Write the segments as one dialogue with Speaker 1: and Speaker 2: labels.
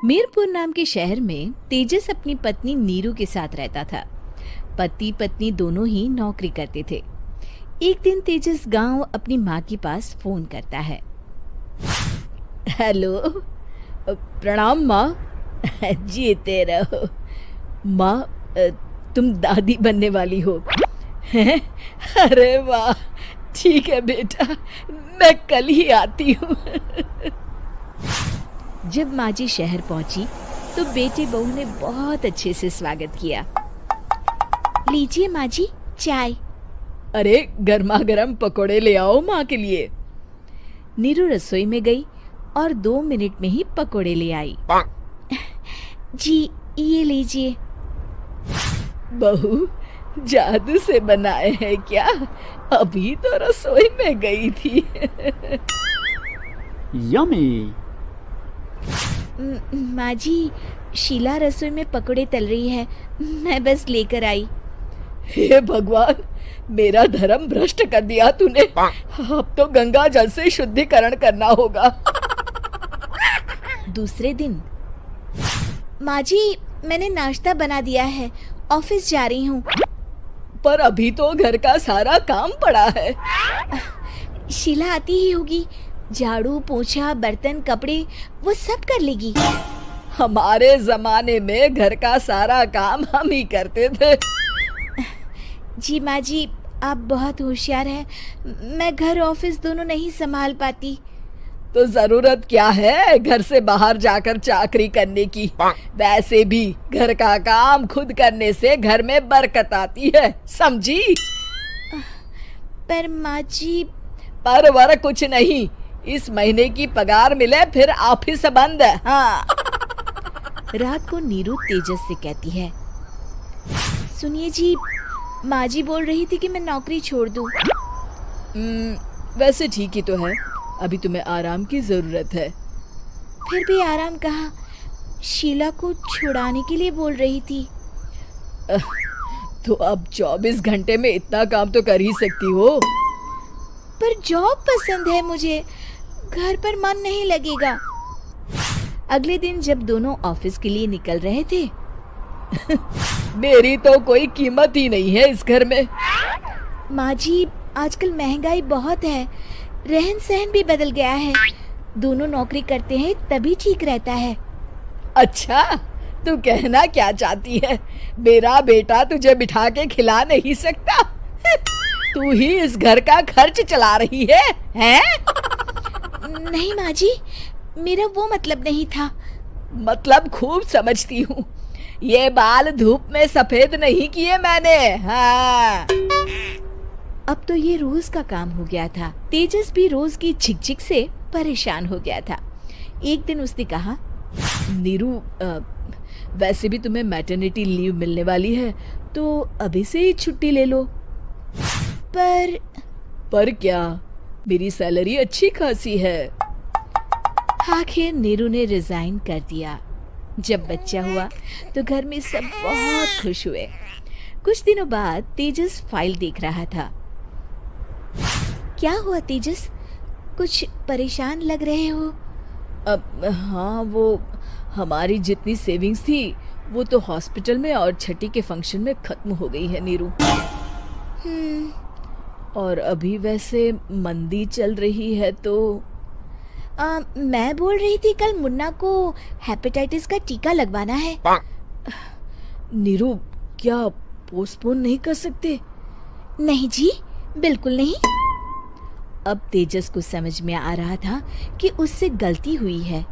Speaker 1: मीरपुर नाम के शहर में तेजस अपनी पत्नी नीरू के साथ रहता था। पति पत्नी दोनों ही नौकरी करते थे। एक दिन तेजस गांव अपनी माँ के पास फोन करता है। हेलो, प्रणाम माँ। जीते रहो माँ, तुम दादी बनने वाली हो हैं? अरे वाह, ठीक है बेटा, मैं कल ही आती हूँ। जब माँ जी शहर पहुंची तो बेटे बहू ने बहुत अच्छे से स्वागत किया। लीजिए माँ जी, चाय। अरे गर्मा गर्म पकोड़े ले आओ माँ के लिए। नीरू रसोई में गई और 2 मिनट में ही पकोड़े ले आई। जी ये लीजिए। बहू जादू से बनाए हैं क्या? अभी तो रसोई में गई थी।
Speaker 2: यम्मी।
Speaker 1: माँ जी, शीला रसोई में पकोड़े तल रही है, मैं बस लेकर आई। हे भगवान, मेरा धर्म भ्रष्ट कर दिया तूने। अब तो गंगा जल से शुद्धिकरण करना होगा। दूसरे दिन, माँ जी मैंने नाश्ता बना दिया है, ऑफिस जा रही हूँ। पर अभी तो घर का सारा काम पड़ा है। शीला आती ही होगी, झाड़ू पोछा बर्तन कपड़े वो सब कर लेगी। हमारे जमाने में घर का सारा काम हम ही करते थे। जी माँ जी, आप बहुत होशियार हैं, मैं घर ऑफिस दोनों नहीं संभाल पाती। तो जरूरत क्या है घर से बाहर जाकर चाकरी करने की? वैसे भी घर का काम खुद करने से घर में बरकत आती है, समझी? पर माँ जी। पर वर कुछ नहीं, इस महीने की पगार मिले फिर ऑफिस बंद। हाँ। रात को नीरू तेजस से कहती है, सुनिए जी, माँ जी बोल रही थी कि मैं नौकरी छोड़ दूं। वैसे ठीक ही तो है, अभी तुम्हें आराम की जरूरत है। फिर भी आराम कहाँ, शीला को छुड़ाने के लिए बोल रही थी। तो अब 24 घंटे में इतना काम तो कर ही सकती हो। पर जॉब पसंद है मुझे, घर पर मन नहीं लगेगा। अगले दिन जब दोनों ऑफिस के लिए निकल रहे थे, मेरी तो कोई कीमत ही नहीं है इस घर में। माँ जी, आजकल महंगाई बहुत है, रहन सहन भी बदल गया है, दोनों नौकरी करते हैं तभी ठीक रहता है। अच्छा, तू कहना क्या चाहती है? मेरा बेटा तुझे बिठा के खिला नहीं सकता? तू ही इस घर का खर्च चला रही है, हैं? नहीं माँ जी, मेरा वो मतलब नहीं था। मतलब खूब समझती हूँ, ये बाल धूप में सफेद नहीं किए मैंने। हाँ। अब तो ये रोज का काम हो गया था। तेजस भी रोज की झिकझिक से परेशान हो गया था। एक दिन उसने कहा, नीरू, वैसे भी तुम्हें मैटरनिटी लीव मिलने वाली है, तो अभी से ही छुट्टी ले लो। पर क्या, मेरी सैलरी अच्छी खासी है। आखिर नीरू ने रिजाइन कर दिया। जब बच्चा हुआ तो घर में सब बहुत खुश हुए। कुछ दिनों बाद तेजस फाइल देख रहा था। क्या हुआ तेजस, कुछ परेशान लग रहे हो? हाँ, वो हमारी जितनी सेविंग्स थी वो तो हॉस्पिटल में और छठी के फंक्शन में खत्म हो गई है नीरू। और अभी वैसे मंदी चल रही है तो मैं बोल रही थी कल मुन्ना को हेपेटाइटिस का टीका लगवाना है। नीरू, क्या पोस्टपोन नहीं कर सकते? नहीं जी, बिल्कुल नहीं। अब तेजस को समझ में आ रहा था कि उससे गलती हुई है।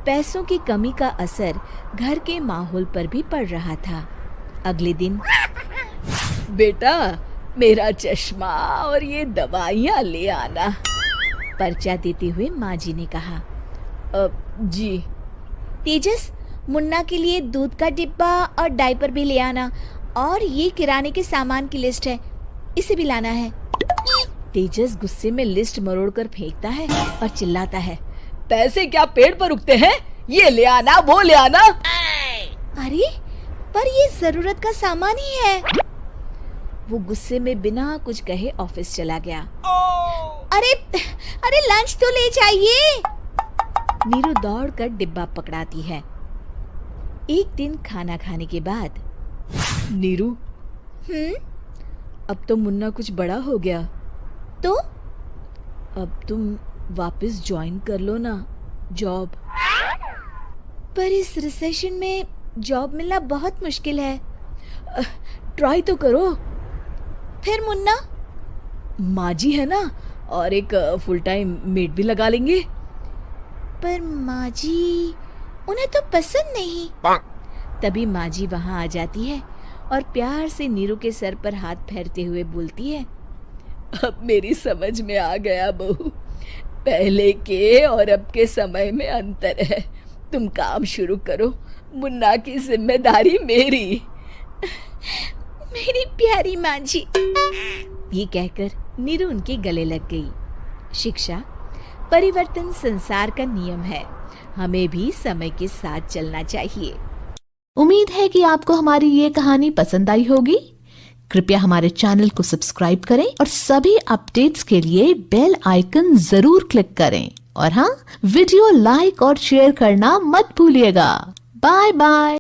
Speaker 1: पैसों की कमी का असर घर के माहौल पर भी पड़ रहा था। अगले दिन, बेटा मेरा चश्मा और ये दवाइयाँ ले आना, पर्चा देते हुए माँ जी ने कहा। जी। तेजस, मुन्ना के लिए दूध का डिब्बा और डायपर भी ले आना, और ये किराने के सामान की लिस्ट है, इसे भी लाना है। तेजस गुस्से में लिस्ट मरोड़कर फेंकता है और चिल्लाता है, पैसे क्या पेड़ पर उगते हैं? ये ले आना, वो ले आना। अरे पर ये जरूरत का सामान ही है। वो गुस्से में बिना कुछ कहे ऑफिस चला गया। अरे लंच तो ले जाइए। नीरू दौड़कर डिब्बा पकड़ाती है एक दिन खाना खाने के बाद, नीरू, अब तो मुन्ना कुछ बड़ा हो गया, तो अब तुम वापस ज्वाइन कर लो ना जॉब। पर इस रिसेशन में जॉब मिलना बहुत मुश्किल है। ट्राई तो करो। फिर मुन्ना? माँ जी है ना, और एक फुल टाइम मेड भी लगा लेंगे। पर माँ जी, उन्हें तो पसंद नहीं। तभी माँ जी वहाँ आ जाती है और प्यार से नीरू के सर पर हाथ फेरते हुए बोलती है, अब मेरी समझ में आ गया बहू, पहले के और अब के समय में अंतर है। तुम काम शुरू करो, मुन्ना की जिम्मेदारी मेरी। मेरी प्यारी माँ जी। ये कहकर नीरू उनके गले लग गई। शिक्षा, परिवर्तन संसार का नियम है, हमें भी समय के साथ चलना चाहिए।
Speaker 2: उम्मीद है कि आपको हमारी ये कहानी पसंद आई होगी। कृपया हमारे चैनल को सब्सक्राइब करें और सभी अपडेट्स के लिए बेल आइकन जरूर क्लिक करें। और हाँ, वीडियो लाइक और शेयर करना मत भूलिएगा। Bye bye.